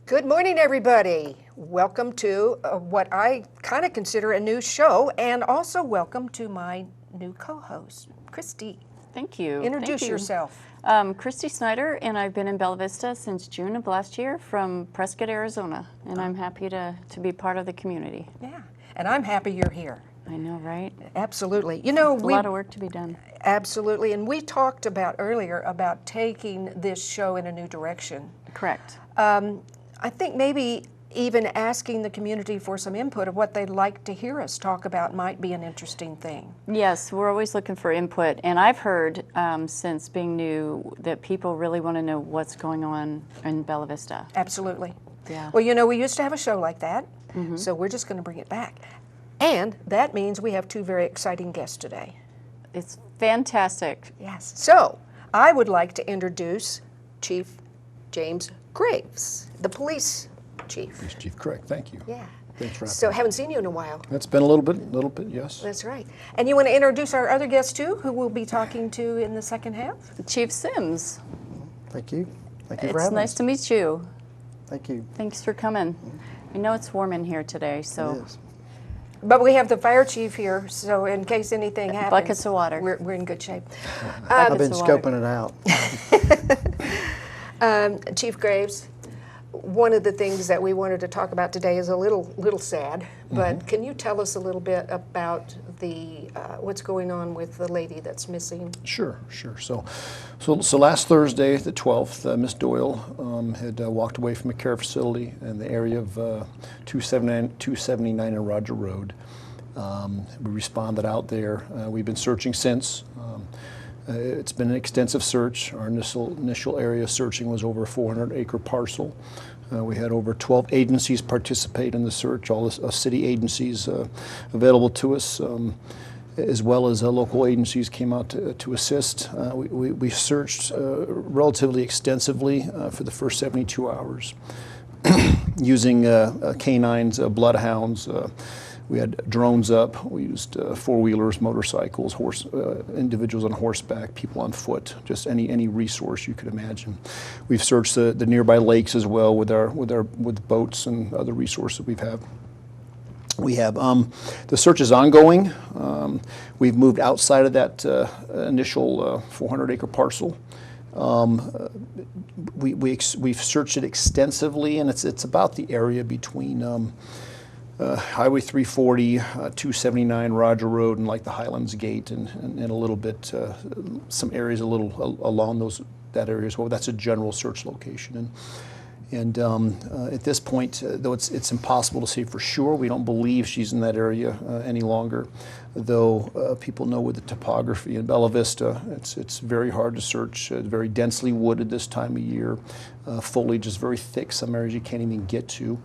Good morning, everybody. Welcome to what I kind of consider a new show, and also welcome to my new co-host, Kristy. Thank you. Introduce yourself. Kristy Snyder, and I've been in Bella Vista since June of last year from Prescott, Arizona, and I'm happy to be part of the community. Yeah, and I'm happy you're here. I know, right? Absolutely. You know, It's a lot of work to be done. Absolutely, and we talked about earlier about taking this show in a new direction. Correct. I think maybe even asking the community for some input of what they'd like to hear us talk about might be an interesting thing. Yes, we're always looking for input, and I've heard since being new that people really want to know what's going on in Bella Vista. Absolutely. Yeah. Well, you know, we used to have a show like that, so we're just going to bring it back. And that means we have two very exciting guests today. It's fantastic. Yes. So I would like to introduce Chief James Graves, the police chief. Police chief, correct. Thank you. Yeah. Thanks for having So me. haven't seen you in a while. It's been a little bit, yes. That's right. And you want to introduce our other guest too, who we'll be talking to in the second half? Chief Sims, Thank you. Thank you for it's having nice us. to meet you. Thank you. Thanks for coming. I know it's warm in here today, It so is. But we have the fire chief here, so in case anything happens, buckets of water. we're in good shape. I've been Buckets of water. scoping it out. Chief Graves, one of the things that we wanted to talk about today is a little sad, but can you tell us a little bit about the what's going on with the lady that's missing? Sure. So last Thursday, the 12th, Miss Doyle had walked away from a care facility in the area of 279 and Roger Road. We responded out there. We've been searching since. It's been an extensive search. Our initial area searching was over a 400-acre parcel. We had over 12 agencies participate in the search, all the city agencies available to us, as well as local agencies came out to assist. We searched relatively extensively for the first 72 hours using canines, bloodhounds. We had drones up. We used four-wheelers, motorcycles, individuals on horseback, people on foot, just any resource you could imagine. We've searched the nearby lakes as well with boats and other resources we have. The search is ongoing. We've moved outside of that initial 400-acre parcel. We've searched it extensively, and it's about the area between Highway 340, 279 Roger Road, and like the Highlands Gate, and a little bit, some areas a little along that area as well. That's a general search location. And at this point, though it's impossible to say for sure, we don't believe she's in that area any longer. Though people know with the topography in Bella Vista, it's very hard to search. Very densely wooded this time of year. Foliage is very thick. Some areas you can't even get to.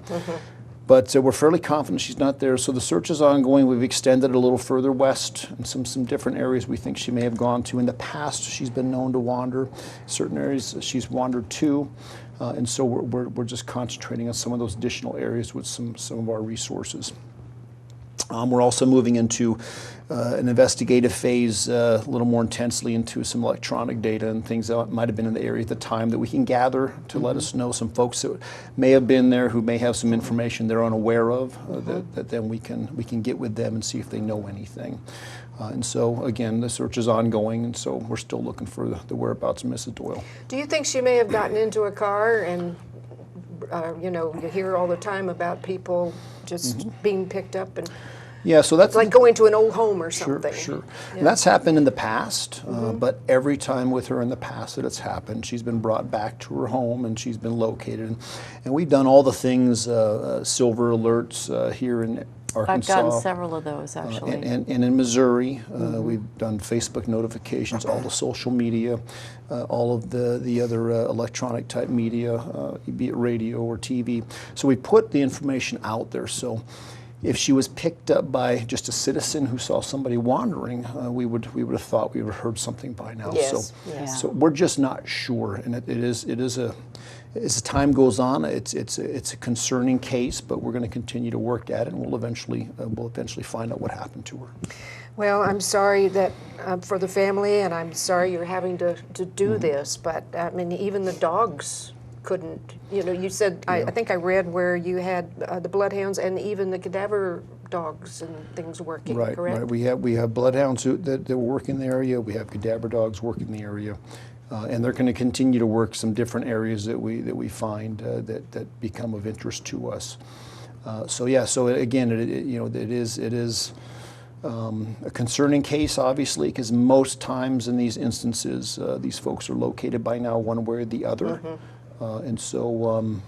But we're fairly confident she's not there. So the search is ongoing. We've extended it a little further west in some different areas we think she may have gone to. In the past, she's been known to wander. Certain areas she's wandered to. And so we're just concentrating on some of those additional areas with some of our resources. We're also moving into an investigative phase a little more intensely into some electronic data and things that might have been in the area at the time that we can gather to let us know some folks that may have been there who may have some information they're unaware of that then we can get with them and see if they know anything. And so, again, the search is ongoing, and so we're still looking for the whereabouts of Mrs. Doyle. Do you think she may have gotten into a car and, you hear all the time about people just being picked up and Yeah, so that's like going to an old home or something? Sure. Yeah. And that's happened in the past, but every time with her in the past that it's happened, she's been brought back to her home and she's been located. And we've done all the things, silver alerts here in Arkansas. I've gotten several of those, actually. And in Missouri, we've done Facebook notifications, all the social media, all of the other electronic type media, be it radio or TV. So we put the information out there. So if she was picked up by just a citizen who saw somebody wandering, we would have thought we would have heard something by now. Yes, So we're just not sure, and it is as time goes on, it's a concerning case, but we're going to continue to work at it, and we'll eventually find out what happened to her. Well, I'm sorry that for the family, and I'm sorry you're having to do this, but I mean, even the dogs couldn't, you said, I think I read where you had the bloodhounds and even the cadaver dogs and things working, correct? Right. We have bloodhounds that work in the area. We have cadaver dogs work in the area. And they're going to continue to work some different areas that we find that become of interest to us. So again, it is a concerning case, obviously, because most times in these instances, these folks are located by now one way or the other. And so,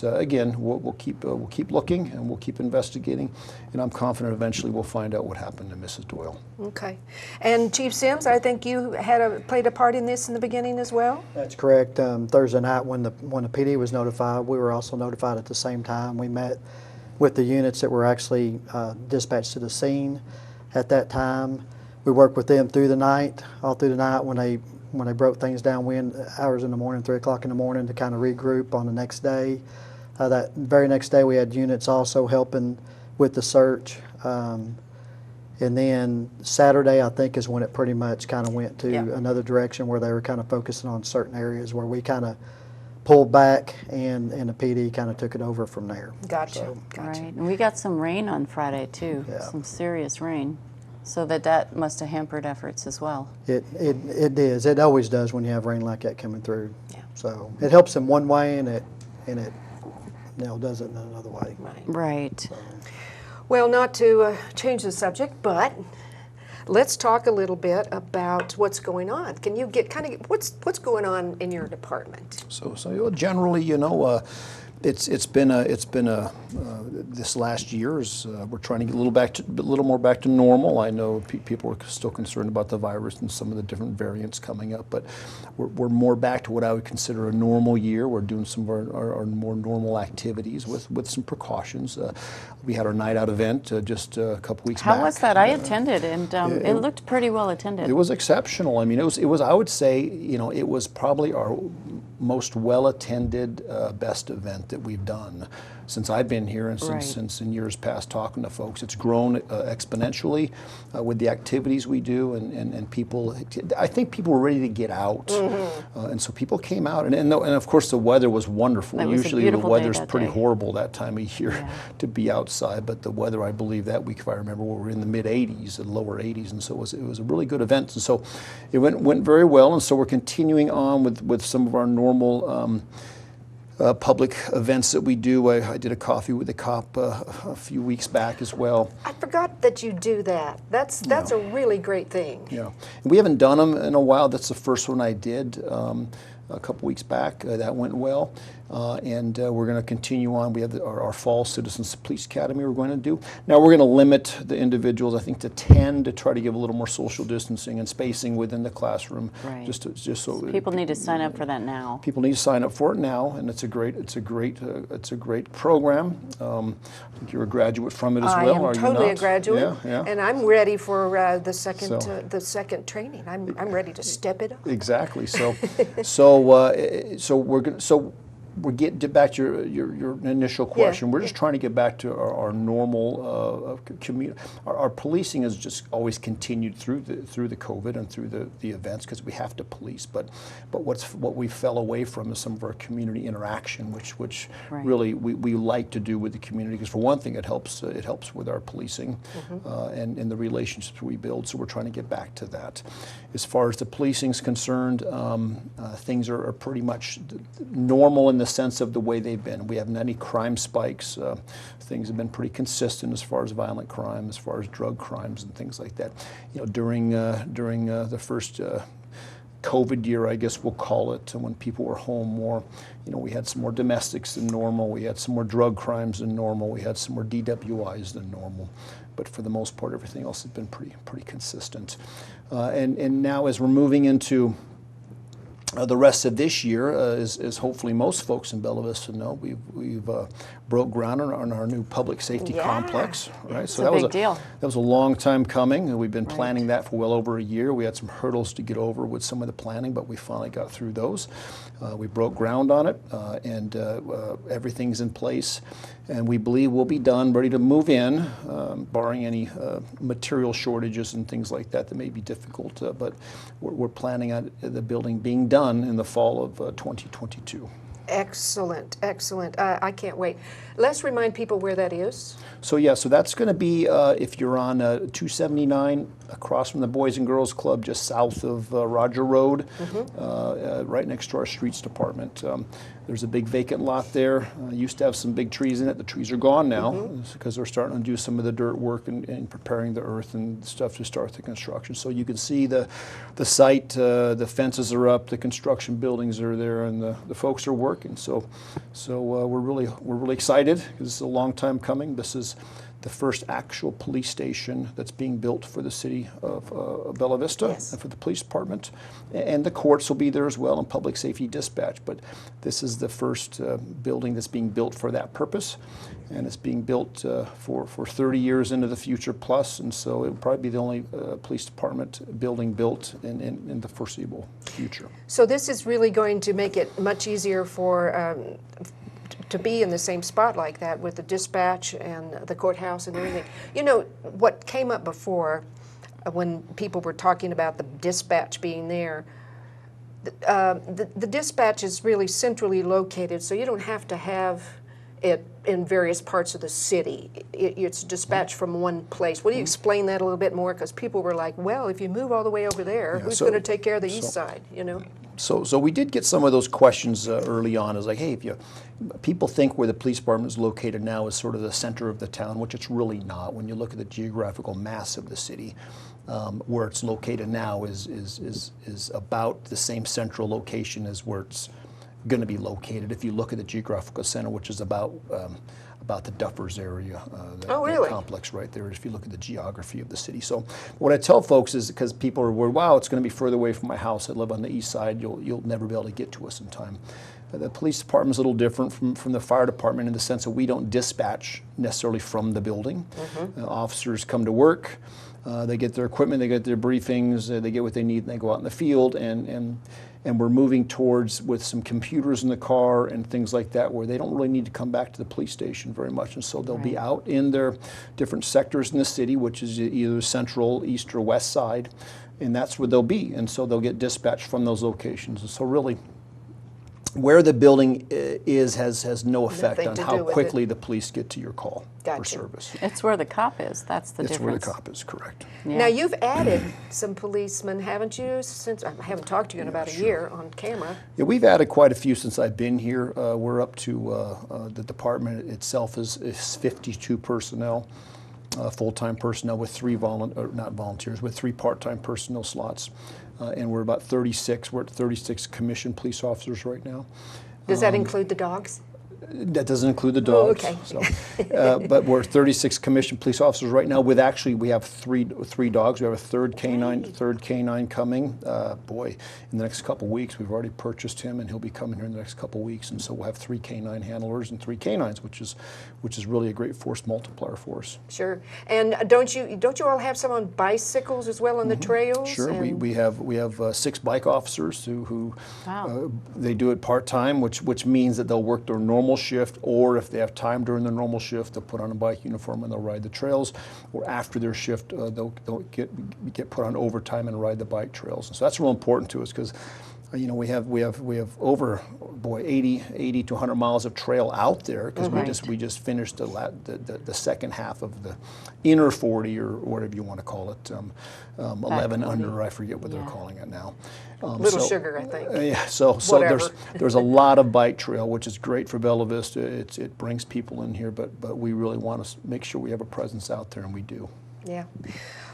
again, we'll keep looking and we'll keep investigating, and I'm confident eventually we'll find out what happened to Mrs. Doyle. Okay. And Chief Sims, I think you played a part in this in the beginning as well? That's correct. Thursday night when the PD was notified, we were also notified at the same time. We met with the units that were actually dispatched to the scene at that time. We worked with them through the night, all through the night when they broke things down, hours in the morning, 3 o'clock in the morning, to kind of regroup on the next day. That very next day we had units also helping with the search. And then Saturday, I think, is when it pretty much kind of went to another direction where they were kind of focusing on certain areas where we kind of pulled back and the PD kind of took it over from there. Gotcha. Right, and we got some rain on Friday too, some serious rain. So that must have hampered efforts as well. It is. It always does when you have rain like that coming through. Yeah. So it helps in one way and it does it in another way. Right. So. Well, not to change the subject, but let's talk a little bit about what's going on. Can you what's going on in your department? So generally, it's been this last year we're trying to get a little more back to normal. I know people are still concerned about the virus and some of the different variants coming up, but we're more back to what I would consider a normal year. We're doing some of our more normal activities with some precautions. We had our night out event just a couple weeks back. How was that? I attended, and it looked pretty well attended. It was exceptional. I mean, it was. I would say, it was probably our most well-attended, best event that we've done since I've been here and since in years past talking to folks. It's grown exponentially with the activities we do, and people. I think people were ready to get out, and so people came out, and of course the weather was wonderful. It was Usually the weather's pretty day. horrible that time of year to be outside, but the weather, I believe that week, if I remember, we were in the mid 80s and lower 80s, and so it was a really good event, and so it went very well, and so we're continuing on with some of our normal public events that we do. I did a coffee with the cop a few weeks back as well. I forgot that you do that. That's a really great thing. Yeah, we haven't done them in a while. That's the first one I did a couple weeks back. That went well. And we're going to continue on. We have our Fall Citizens Police Academy we're going to do. Now we're going to limit the individuals, I think, to 10 to try to give a little more social distancing and spacing within the classroom. Right. Just so people need to sign up for that now. People need to sign up for it now, and it's a great program. I think you're a graduate from it as well. I am are totally you a not? Yeah, yeah. and I'm ready for the second training. I'm ready to step it up. Exactly. We're getting back to your initial question. We're just trying to get back to our normal community. Our policing has just always continued through the COVID and through the events because we have to police. But what we fell away from is some of our community interaction, which really we like to do with the community. Because for one thing, it helps with our policing and the relationships we build. So we're trying to get back to that. As far as the policing is concerned, things are pretty much normal in the sense of the way they've been. We haven't had any crime spikes. Things have been pretty consistent as far as violent crime, as far as drug crimes and things like that. During the first COVID year, I guess we'll call it, when people were home more, we had some more domestics than normal. We had some more drug crimes than normal. We had some more DWIs than normal. But for the most part, everything else has been pretty consistent. And now as we're moving into the rest of this year, as hopefully most folks in Bella Vista know, we've broke ground on our new public safety complex. Right, so that was a big deal. That was a long time coming, and we've been planning that for well over a year. We had some hurdles to get over with some of the planning, but we finally got through those. We broke ground on it, and everything's in place, and we believe we'll be done, ready to move in, barring any material shortages and things like that may be difficult. But we're planning on the building being done in the fall of 2022. Excellent, excellent. I can't wait. Let's remind people where that is. So yeah, so that's going to be if you're on 279 across from the Boys and Girls Club, just south of Roger Road, right next to our streets department. There's a big vacant lot there. Used to have some big trees in it. The trees are gone now because they're starting to do some of the dirt work and preparing the earth and stuff to start the construction. So you can see the site. The fences are up. The construction buildings are there, and the folks are working. So we're really excited because it's a long time coming. This is the first actual police station that's being built for the city of Bella Vista and for the police department. And the courts will be there as well and public safety dispatch. But this is the first building that's being built for that purpose. And it's being built for 30 years into the future plus. And so it will probably be the only police department building built in the foreseeable future. So this is really going to make it much easier for to be in the same spot like that with the dispatch and the courthouse and everything. You know, what came up before when people were talking about the dispatch being there, the dispatch is really centrally located, so you don't have to have it in various parts of the city. It's dispatched from one place. Will you explain that a little bit more? Because people were like, well, if you move all the way over there, who's going to take care of the east side, you know? So we did get some of those questions early on. It's like, hey, people think where the police department is located now is sort of the center of the town, which it's really not. When you look at the geographical mass of the city, where it's located now is about the same central location as where it's going to be located. If you look at the geographical center, which is about the Duffers area, that complex right there, if you look at the geography of the city. So what I tell folks is, because people are worried, wow, it's going to be further away from my house. I live on the east side. You'll never be able to get to us in time. The police department is a little different from the fire department in the sense that we don't dispatch necessarily from the building. Officers come to work. They get their equipment, they get their briefings, they get what they need, and they go out in the field, and we're moving towards with some computers in the car and things like that where they don't really need to come back to the police station very much, and so they'll be out in their different sectors in the city, which is either central, east, or west side, and that's where they'll be, and so they'll get dispatched from those locations. And so really, where the building is has no effect on how quickly the police get to your call for service. It's where the cop is. That's the difference. It's where the cop is, correct. Yeah. Now, you've added some policemen, haven't you, since I haven't talked to you in about a year on camera. Yeah, we've added quite a few since I've been here. We're up to, the department itself is 52 personnel, full-time personnel with with 3 part-time personnel slots. And we're about 36. We're at 36 commissioned police officers right now. Does that include the dogs? That doesn't include the dogs. Oh, okay. But we're 36 commissioned police officers right now. We have three dogs. We have a third canine coming. Boy, in the next couple weeks, we've already purchased him, and he'll be coming here in the next couple weeks. And so we'll have 3 canine handlers and 3 canines, which is really a great force multiplier for us. Sure. And don't you all have some on bicycles as well on the trails? Sure. We have 6 bike officers who they do it part time, which means that they'll work their normal shift, or if they have time during their normal shift, they'll put on a bike uniform and they'll ride the trails, or after their shift they'll get put on overtime and ride the bike trails. And so that's real important to us because we have over 80 to 100 miles of trail out there because we just finished the second half of the inner 40 or whatever you want to call it, 11 under, I forget what they're calling it now. Little Sugar, I think. Yeah, so there's a lot of bike trail, which is great for Bella Vista. It brings people in here, but we really want to make sure we have a presence out there, and we do. Yeah.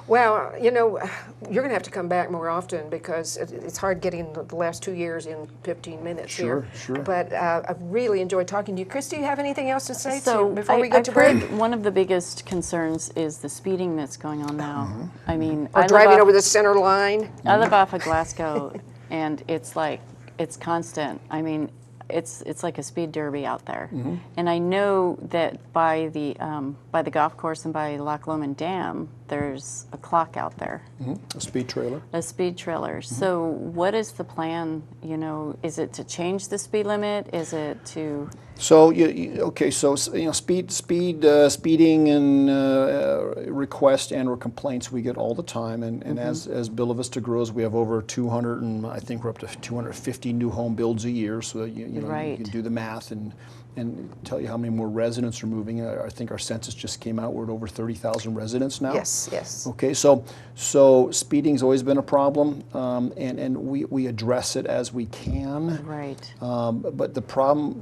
Well, you're going to have to come back more often because it's hard getting the last 2 years in 15 minutes here. Sure. But I've really enjoyed talking to you. Kristy, do you have anything else to say before we go to break? One of the biggest concerns is the speeding that's going on now. I mean, or driving over the center line. I live off of Glasgow, and it's constant. I mean, it's like a speed derby out there. And I know that by the golf course and by Loch Lomond Dam, there's a clock out there. A speed trailer. A speed trailer. So what is the plan? Is it to change the speed limit? Is it to... So okay, so speeding and requests and or complaints we get all the time, and as Bella Vista grows, we have over 200, and I think we're up to 250 new home builds a year. So you can do the math and tell you how many more residents are moving. I think our census just came out. We're at over 30,000 residents now. Yes, yes. Okay, so speeding's always been a problem, and we address it as we can. Right. But the problem,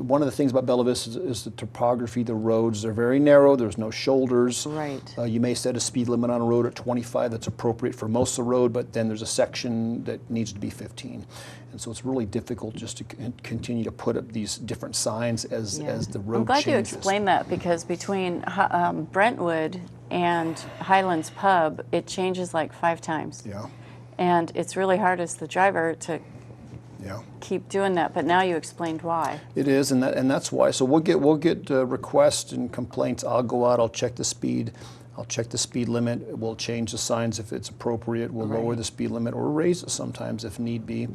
one of the things about Bella Vista is the topography. The roads are very narrow. There's no shoulders. Right. You may set a speed limit on a road at 25. That's appropriate for most of the road, but then there's a section that needs to be 15. And so it's really difficult just to continue to put up these different signs as the road I'm glad changes. you explained that, because between Brentwood and Highlands Pub, it changes like 5 times. Yeah. And it's really hard as the driver to Yeah. keep doing that, but now you explained why. It is, and that's why. So we'll get requests and complaints. I'll go out. I'll check the speed. I'll check the speed limit. We'll change the signs if it's appropriate. We'll lower the speed limit or raise it sometimes if need be.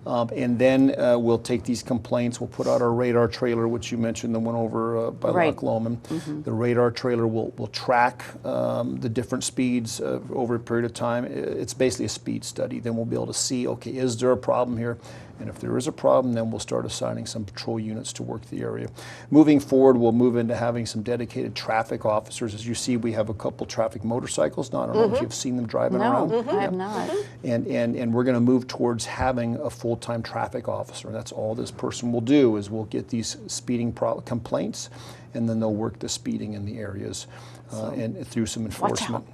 And then we'll take these complaints. We'll put out our radar trailer, which you mentioned, the one over by Loch Lomond. The radar trailer will track the different speeds over a period of time. It's basically a speed study. Then we'll be able to see, okay, is there a problem here? And if there is a problem, then we'll start assigning some patrol units to work the area. Moving forward, we'll move into having some dedicated traffic officers. As you see, we have a couple traffic motorcycles now. I don't know if you've seen them driving around. No, I have not. And we're going to move towards having a full-time traffic officer. That's all this person will do, is we'll get these speeding complaints, and then they'll work the speeding in the areas and through some enforcement.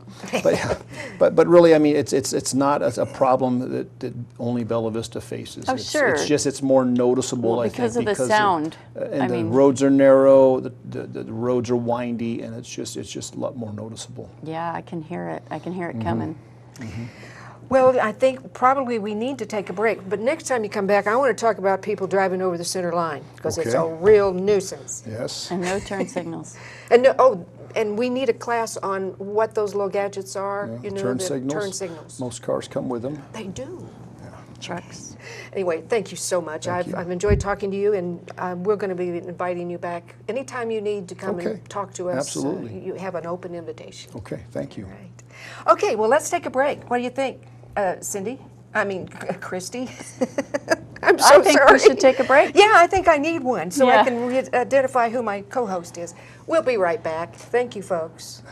But really, I mean, it's not a problem that only Bella Vista faces. Oh, sure. It's just it's more noticeable, I think, because of the sound. And the roads are narrow, the roads are windy, and it's just a lot more noticeable. Yeah, I can hear it. I can hear it coming. Well, I think probably we need to take a break. But next time you come back, I want to talk about people driving over the center line, because it's a real nuisance. Yes. And no turn signals. And and we need a class on what those little gadgets are. Yeah, You know, turn the signals. turn signals. Most cars come with them. They do. Trucks. Anyway, thank you so much. I've enjoyed talking to you, and we're going to be inviting you back anytime you need to come and talk to us. Absolutely. You have an open invitation. Okay, thank you. Right. Okay, well, let's take a break. What do you think, Cindy? I mean, Kristy? I'm so I think sorry. we should take a break. Yeah, I think I need one so I Yeah. can identify who my co-host is. We'll be right back. Thank you, folks.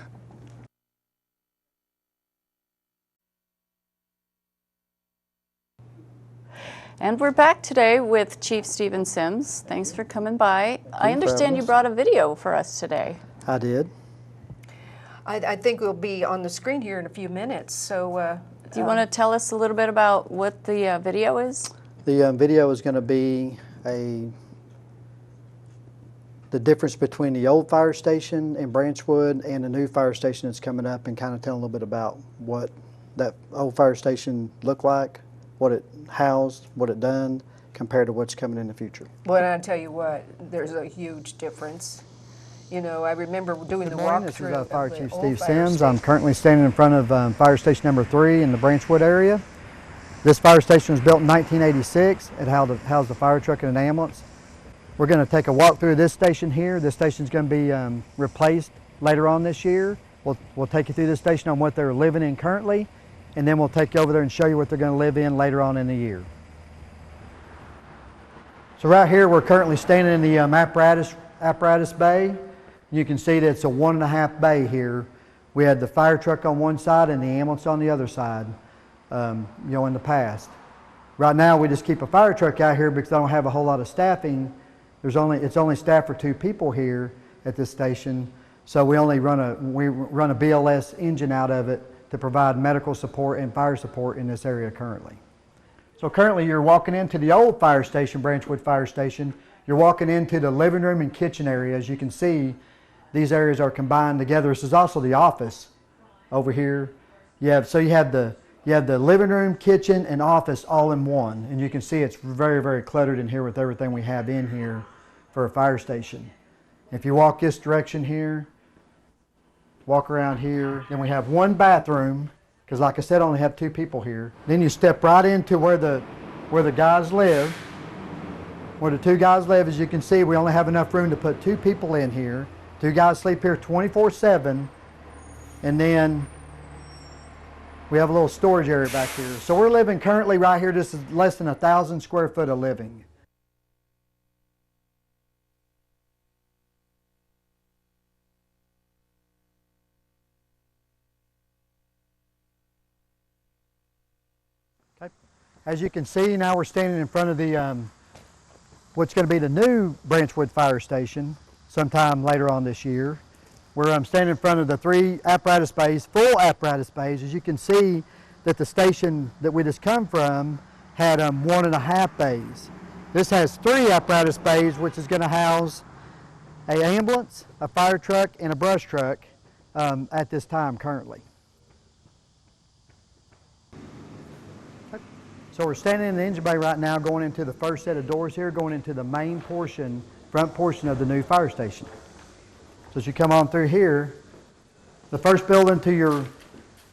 And we're back today with Chief Stephen Sims. Thanks for coming by. I understand you us. brought a video for us today. I did. I think we'll be on the screen here in a few minutes. So, Do you want to tell us a little bit about what the video is? The video is going to be the difference between the old fire station in Branchwood and the new fire station that's coming up, and kind of tell a little bit about what that old fire station looked like, what it housed, what it done, compared to what's coming in the future. well, I tell you what, there's a huge difference. You know, I remember doing the walkthrough. This is Fire of the Chief old Steve fire Sims. I'm station. currently standing in front of fire station number 3 in the Branchwood area. This fire station was built in 1986. It housed a fire truck and an ambulance. We're going to take a walk through this station here. This station is going to be replaced later on this year. We'll take you through this station on what they're living in currently, and then we'll take you over there and show you what they're going to live in later on in the year. So right here, we're currently standing in the apparatus bay. You can see that it's a 1.5 bay here. We had the fire truck on one side and the ambulance on the other side, in the past. Right now, we just keep a fire truck out here because I don't have a whole lot of staffing. It's only staffed for 2 people here at this station, so we run a BLS engine out of it to provide medical support and fire support in this area currently. So currently, you're walking into the old fire station, Branchwood Fire Station. You're walking into the living room and kitchen area. As you can see, these areas are combined together. This is also the office over here. You have the living room, kitchen, and office all in one. And you can see it's very, very cluttered in here with everything we have in here for a fire station. If you walk this direction here, walk around here, then we have one bathroom, because like I said, I only have 2 people here. Then you step right into where the guys live. where the 2 guys live. As you can see, we only have enough room to put 2 people in here. 2 guys sleep here 24/7, and then we have a little storage area back here. So we're living currently right here, this is less than 1,000 square foot of living. Okay. As you can see, now we're standing in front of the what's going to be the new Branchwood Fire Station sometime later on this year. We're standing in front of the 3 apparatus bays, full apparatus bays. As you can see that the station that we just come from had 1.5 bays. This has 3 apparatus bays, which is going to house an ambulance, a fire truck, and a brush truck at this time currently. So we're standing in the engine bay right now, going into the first set of doors here, going into the main portion, front portion of the new fire station. So as you come on through here, the first building to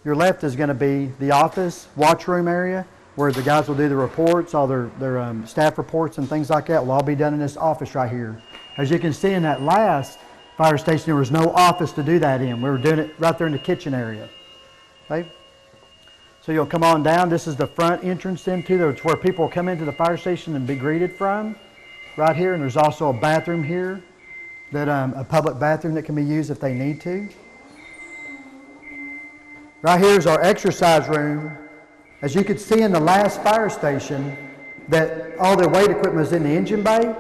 your left is going to be the office, watch room area, where the guys will do the reports, all their staff reports and things like that will all be done in this office right here. As you can see in that last fire station, there was no office to do that in. We were doing it right there in the kitchen area. Okay? So you'll come on down. This is the front entrance into there. It's where people will come into the fire station and be greeted from, right here. And there's also a bathroom here, that a public bathroom that can be used if they need to. Right here is our exercise room. As you could see in the last fire station, that all their weight equipment was in the engine bay.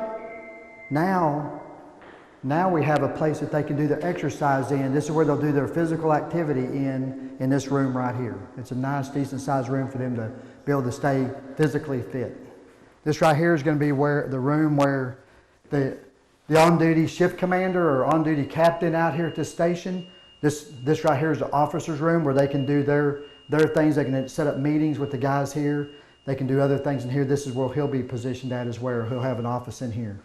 Now we have a place that they can do their exercise in. This is where they'll do their physical activity in this room right here. It's a nice, decent sized room for them to be able to stay physically fit. This right here is going to be where the room where the on-duty shift commander or on-duty captain out here at this station, this right here is the officer's room where they can do their things. They can set up meetings with the guys here. They can do other things in here. This is where he'll be positioned at as well. He'll have an office in here,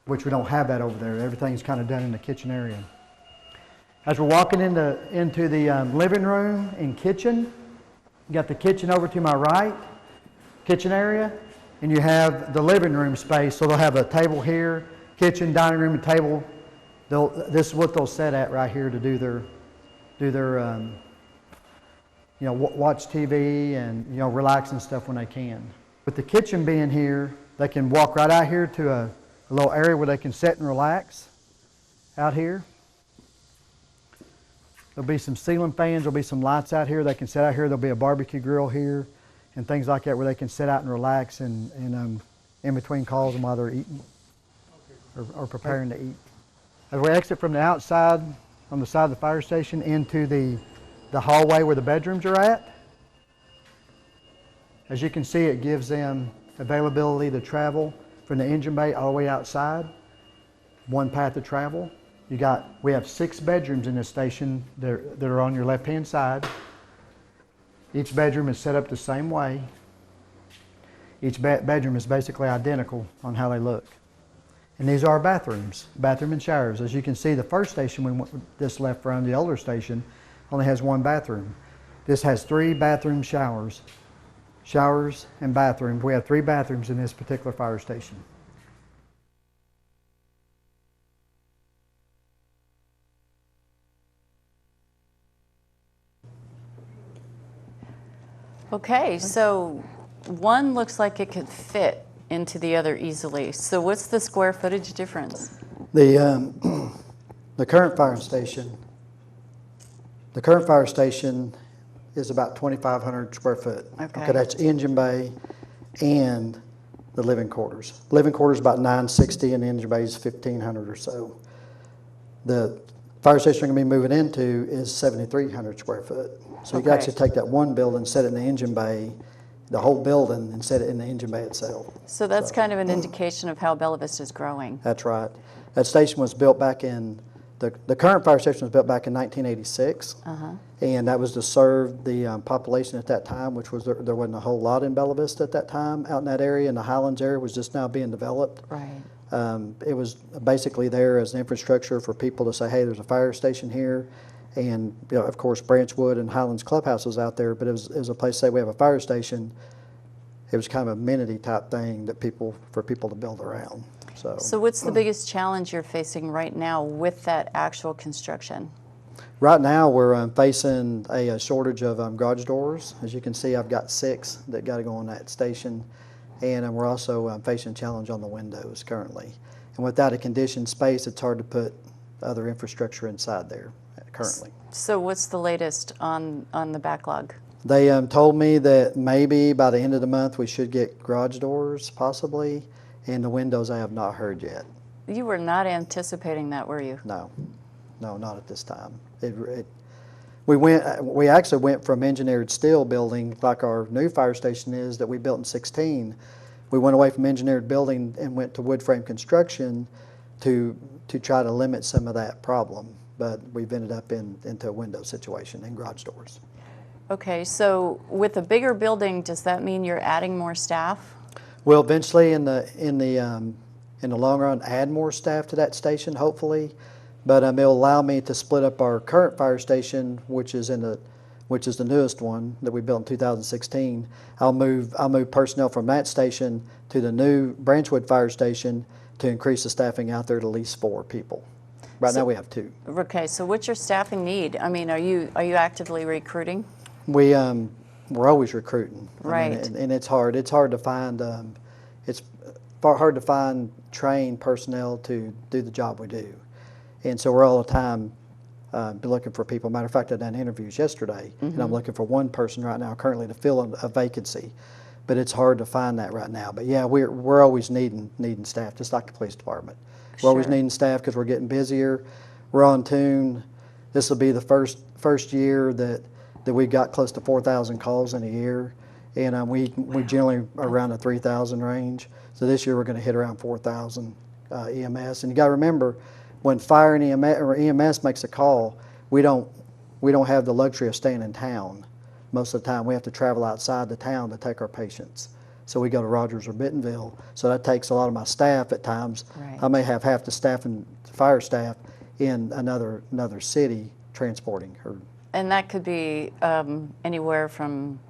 which we don't have that over there. Everything's kind of done in the kitchen area. As we're walking into the living room and kitchen, you got the kitchen over to my right, kitchen area, and you have the living room space. So they'll have a table here, kitchen, dining room, and table. This is what they'll set at right here to do their watch TV and relax and stuff when they can. With the kitchen being here, they can walk right out here to a little area where they can sit and relax out here. There'll be some ceiling fans, there'll be some lights out here. They can sit out here. There'll be a barbecue grill here and things like that where they can sit out and relax and in between calls and while they're eating or preparing to eat. As we exit from the outside on the side of the fire station into the hallway where the bedrooms are at, as you can see, it gives them availability to travel from the engine bay all the way outside, one path of travel. We have 6 bedrooms in this station that are on your left-hand side. Each bedroom is set up the same way. Each bedroom is basically identical on how they look. And these are our bathrooms, bathroom and showers. As you can see, the first station we just left from, the older station, only has 1 bathroom. This has 3 bathroom showers and bathrooms. We have 3 bathrooms in this particular fire station. Okay, so one looks like it could fit into the other easily. So what's the square footage difference? The current fire station. The current fire station is about 2,500 square foot. Okay, that's engine bay and the living quarters. Living quarters about 960 and the engine bay is 1,500 or so. The fire station we're going to be moving into is 7,300 square foot. So you can actually take that one building, set it in the engine bay, the whole building, and set it in the engine bay itself. So that's kind of an indication of how Bella Vista is growing. That's right. That station was built back in, the current fire station was built back in 1986. And that was to serve the population at that time, which was, there wasn't a whole lot in Bella Vista at that time out in that area, and the Highlands area was just now being developed. Right. It was basically there as an infrastructure for people to say, hey, there's a fire station here. And of course, Branchwood and Highlands Clubhouse was out there, but it was a place to say we have a fire station. it was kind of a amenity type thing that for people to build around. So what's the biggest challenge you're facing right now with that actual construction? Right now, we're facing a shortage of garage doors. As you can see, I've got 6 that got to go on that station, and we're also facing a challenge on the windows currently. And without a conditioned space, it's hard to put other infrastructure inside there currently. So what's the latest on the backlog? They told me that maybe by the end of the month we should get garage doors, possibly, and the windows I have not heard yet. You were not anticipating that, were you? No, not at this time. We actually went from engineered steel building, like our new fire station is that we built in 16. We went away from engineered building and went to wood frame construction to try to limit some of that problem. But we've ended up into a window situation and garage doors. Okay, so with a bigger building, does that mean you're adding more staff? We'll eventually, in the long run, add more staff to that station, hopefully. But it'll allow me to split up our current fire station, which is the newest one that we built in 2016. I'll move personnel from that station to the new Branchwood fire station to increase the staffing out there to at least 4 people. Right now we have 2. Okay, so what's your staffing need? I mean, are you actively recruiting? We're always recruiting. Right. I mean, and it's hard. It's hard to find. It's hard to find trained personnel to do the job we do, and so we're all the time looking for people. Matter of fact, I done interviews yesterday, and I'm looking for one person right now currently to fill a vacancy, but it's hard to find that right now. But yeah, we're always needing staff, just like the police department. We're always needing staff because we're getting busier. We're on tune. This will be the first year that we got close to 4,000 calls in a year, and we generally are around the 3,000 range. So this year we're going to hit around 4,000 EMS. And you got to remember, when fire and EMS makes a call, we don't have the luxury of staying in town. Most of the time, we have to travel outside the town to take our patients. So we go to Rogers or Bentonville. So that takes a lot of my staff at times. Right. I may have half the staff and fire staff in another city transporting her. And that could be anywhere from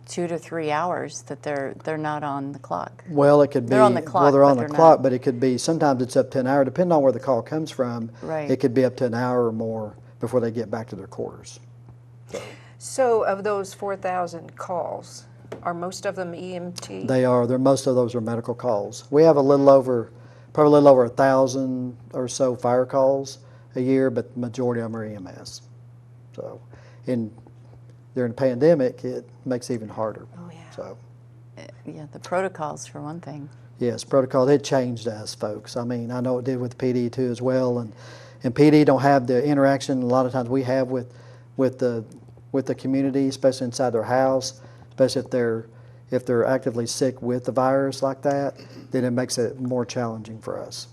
2 to 3 hours that they're not on the clock. Well, it could be. They're on the clock, well, they're but on the they're clock, not. but it could be. Sometimes it's up to an hour, depending on where the call comes from. Right. It could be up to an hour or more before they get back to their quarters. So of those 4,000 calls, are most of them EMT? They are. Most of those are medical calls. We have probably a little over 1,000 or so fire calls a year, but the majority of them are EMS. So, during the pandemic, it makes it even harder. Oh, yeah. So, Yeah, the protocols for one thing. yes, protocol, it changed us, folks. I mean, I know it did with PD too as well, and PD don't have the interaction a lot of times we have with the community, especially inside their house, especially if they're actively sick with the virus like that, then it makes it more challenging for us.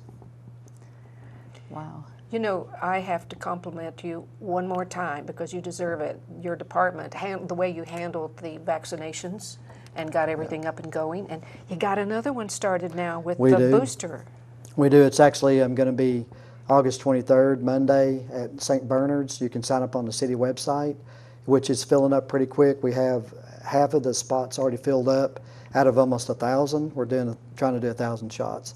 Wow. You know, I have to compliment you one more time because you deserve it. Your department, the way you handled the vaccinations and got everything up and going, and you got another one started now with We the do. booster. We do. It's actually going to be August 23rd, Monday at St. Bernard's. You can sign up on the city website, which is filling up pretty quick. We have half of the spots already filled up out of almost 1,000. We're trying to do 1,000 shots.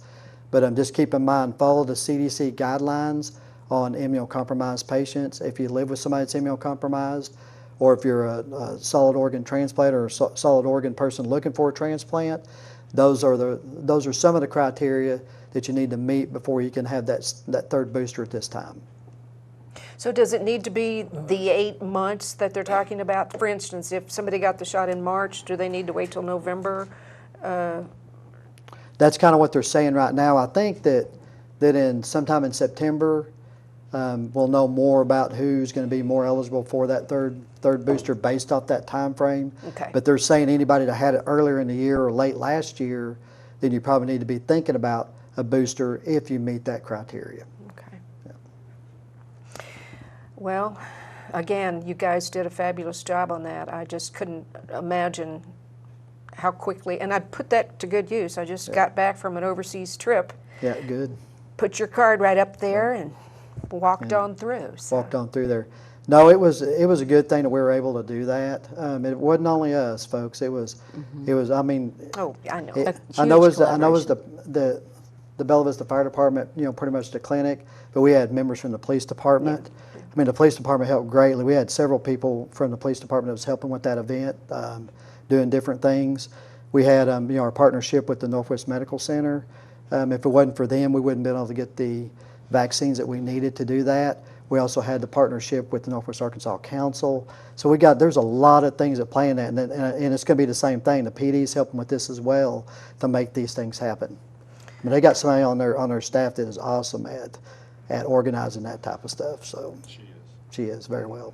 But just keep in mind, follow the CDC guidelines on immunocompromised patients. If you live with somebody that's immunocompromised, or if you're a solid organ transplant or a solid organ person looking for a transplant, those are some of the criteria that you need to meet before you can have that third booster at this time. So does it need to be the 8 months that they're talking about? For instance, if somebody got the shot in March, do they need to wait till November? That's kind of what they're saying right now. I think that in sometime in September, we'll know more about who's going to be more eligible for that third booster based off that time frame. Okay. But they're saying anybody that had it earlier in the year or late last year, then you probably need to be thinking about a booster if you meet that criteria. Okay. Yeah. Well, again, you guys did a fabulous job on that. I just couldn't imagine how quickly, and I put that to good use. I just got back from an overseas trip. Yeah, good. Put your card right up there and walked on through. So. Walked on through there. No, it was a good thing that we were able to do that. It wasn't only us, folks. It was. I mean. Oh, I know. I know it was the Bella Vista Fire Department, pretty much the clinic, but we had members from the police department. Yeah. I mean, the police department helped greatly. We had several people from the police department that was helping with that event, doing different things. We had, our partnership with the Northwest Medical Center. If it wasn't for them, we wouldn't have been able to get the vaccines that we needed to do that. We also had the partnership with the Northwest Arkansas Council. So there's a lot of things that play in that, and it's going to be the same thing. The PD's helping with this as well to make these things happen. I mean, they got somebody on their staff that is awesome at organizing that type of stuff. So she is very well.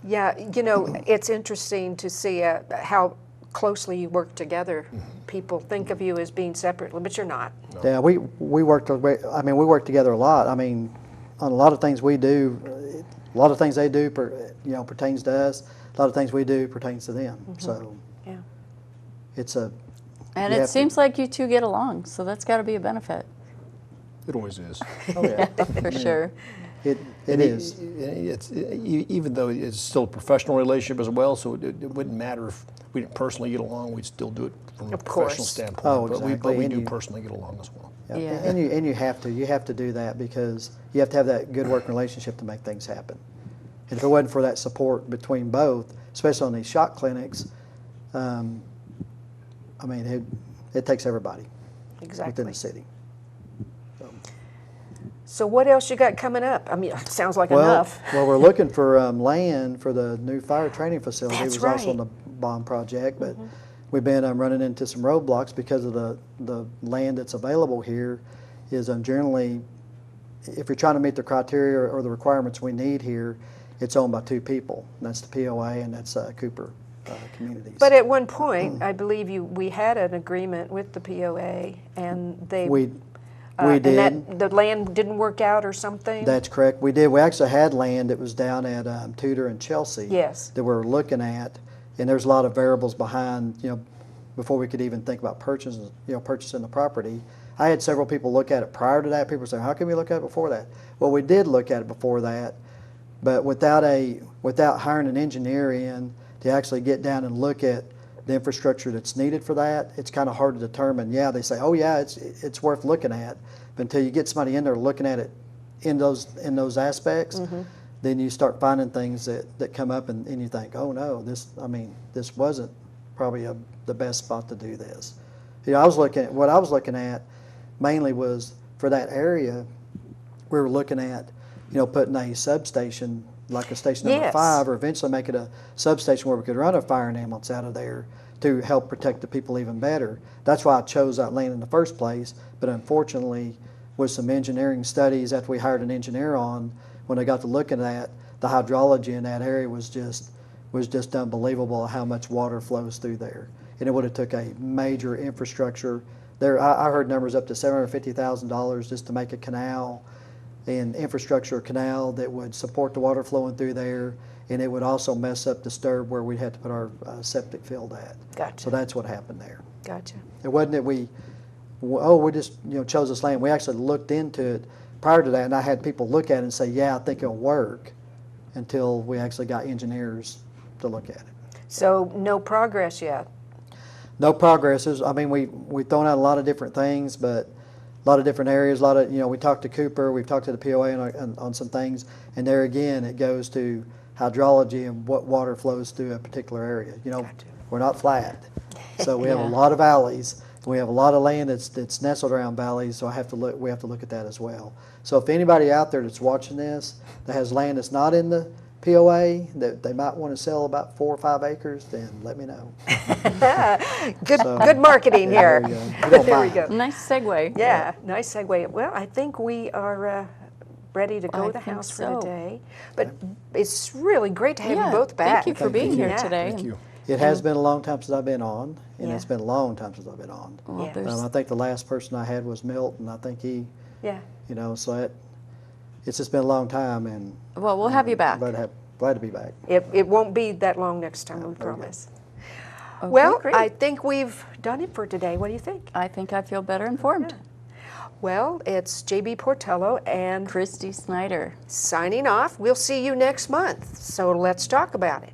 Yeah, it's interesting to see how closely you work together. People think of you as being separate, but you're not. No. Yeah, we work. I mean, we work together a lot. I mean, on a lot of things we do, a lot of things they do, pertains to us. A lot of things we do pertains to them. So Yeah. it's a. And it seems like you two get along, so that's got to be a benefit. It always is. Oh yeah, For sure. it is. Even though it's still a professional relationship as well, so it wouldn't matter if we didn't personally get along. We'd still do it from a Of professional course. standpoint. Oh, But exactly. we And do you- personally get along as well. Yeah. Yeah. And you have to do that because you have to have that good working relationship to make things happen. And if it wasn't for that support between both, especially on these shock clinics, I mean, it takes everybody within Exactly. the city. So what else you got coming up? I mean, it sounds like Well, enough. well, we're looking for land for the new fire training facility. That's It was also right. on the bond project, but we've been running into some roadblocks because of the land that's available here is generally, if you're trying to meet the criteria or the requirements we need here, it's owned by two people. And that's the POA and that's Cooper Communities. But at one point, I believe we had an agreement with the POA, and they we and did. that the land didn't work out or something. That's correct. We did. We actually had land that was down at Tudor and Chelsea. Yes. That we're looking at, and there's a lot of variables behind. Before we could even think about purchasing the property. I had several people look at it prior to that. People say, "How can we look at it before that?" Well, we did look at it before that, but without hiring an engineer in to actually get down and look at the infrastructure that's needed for that, it's kind of hard to determine. Yeah, they say, "Oh yeah, it's worth looking at," but until you get somebody in there looking at it in those aspects, then you start finding things that come up and you think, "Oh no, this wasn't probably the best spot to do this." What I was looking at mainly was for that area. We were looking at putting a substation like a station number Yes. 5, or eventually make it a substation where we could run a fire and ambulance out of there to help protect the people even better. That's why I chose that land in the first place. But unfortunately, with some engineering studies after we hired an engineer on, when they got to looking at the hydrology in that area was just unbelievable how much water flows through there. And it would have took a major infrastructure. There, I heard numbers up to $750,000 just to make a canal and infrastructure canal that would support the water flowing through there, and it would also disturb where we'd have to put our septic field at. Gotcha. So that's what happened there. Gotcha. It wasn't that we just chose this land. We actually looked into it prior to that, and I had people look at it and say, "Yeah, I think it'll work," until we actually got engineers to look at it. So no progress yet. No progress. We've thrown out a lot of different things, but a lot of different areas. We talked to Cooper, we've talked to the POA on some things, and there again, it goes to hydrology and what water flows through a particular area. We're not flat, so we have a Yeah. lot of valleys. And we have a lot of land that's nestled around valleys, so we have to look at that as well. So if anybody out there that's watching this that has land that's not in the POA that they might want to sell about 4 or 5 acres, then let me know. Good marketing here. There you go. You don't There we mind. go. Nice segue. Yeah, nice segue. Well, I think we are ready to go I to the think house so. for today. But it's really great to have you both back. Thank you for being you. here Yeah. today. Thank you. It has been a long time since I've been on, and Yeah. it's been a long time since I've been on. Well, Yeah. there's I think the last person I had was Milton. I think he, Yeah. so it's just been a long time, and Well, we'll have you back. glad to be back. It won't be that long next time, we promise. Okay, Well, great. I think we've done it for today. What do you think? I think I feel better informed. Well, it's JB Portillo and Kristy Snyder. signing off. We'll see you next month, so let's talk about it.